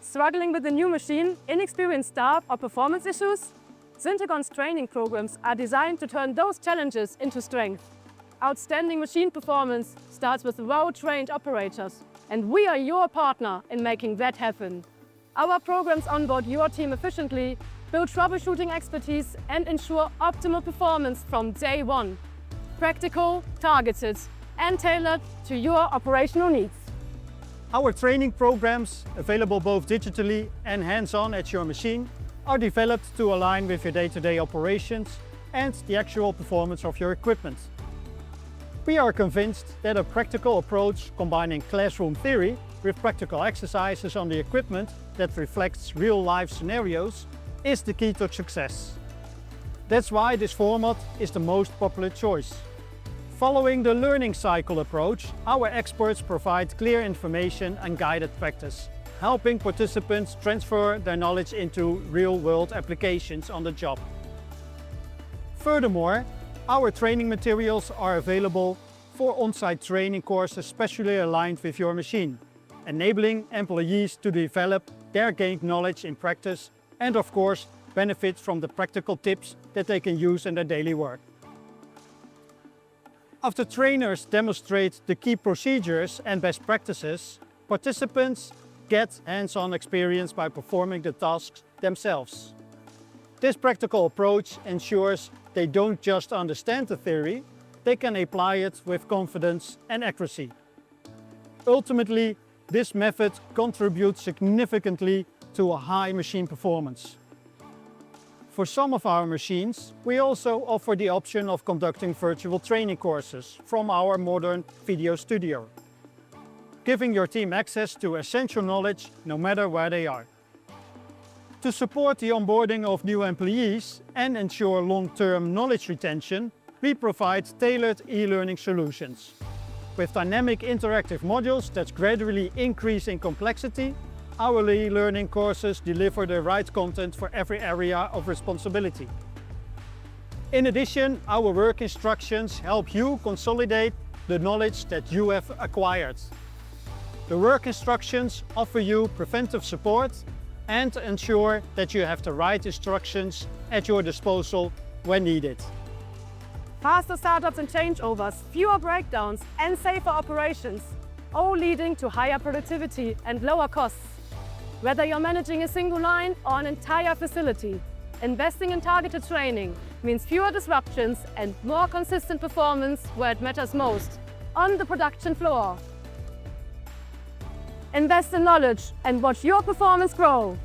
Struggling with a new machine, inexperienced staff, or performance issues? Syntegon's training programs are designed to turn those challenges into strength. Outstanding machine performance starts with well-trained operators, and we are your partner in making that happen. Our programs onboard your team efficiently, build troubleshooting expertise, and ensure optimal performance from day one. Practical, targeted, and tailored to your operational needs. Our training programs, available both digitally and hands-on at your machine, are developed to align with your day-to-day operations and the actual performance of your equipment. We are convinced that a practical approach combining classroom theory with practical exercises on the equipment that reflects real-life scenarios is the key to success. That's why this format is the most popular choice. Following the learning cycle approach, our experts provide clear information and guided practice, helping participants transfer their knowledge into real-world applications on the job. Furthermore, our training materials are available for on-site training courses specially aligned with your machine, enabling employees to develop their gained knowledge in practice and, of course, benefit from the practical tips that they can use in their daily work. After trainers demonstrate the key procedures and best practices, participants get hands-on experience by performing the tasks themselves. This practical approach ensures they don't just understand the theory, they can apply it with confidence and accuracy. Ultimately, this method contributes significantly to a high machine performance. For some of our machines, we also offer the option of conducting virtual training courses from our modern video studio, giving your team access to essential knowledge no matter where they are. To support the onboarding of new employees and ensure long-term knowledge retention, we provide tailored e-learning solutions. With dynamic interactive modules that gradually increase in complexity, our e-learning courses deliver the right content for every area of responsibility. In addition, our work instructions help you consolidate the knowledge that you have acquired. The work instructions offer you preventive support and ensure that you have the right instructions at your disposal when needed. Faster startups and changeovers, fewer breakdowns, and safer operations, all leading to higher productivity and lower costs. Whether you're managing a single line or an entire facility, investing in targeted training means fewer disruptions and more consistent performance where it matters most, on the production floor. Invest in knowledge and watch your performance grow.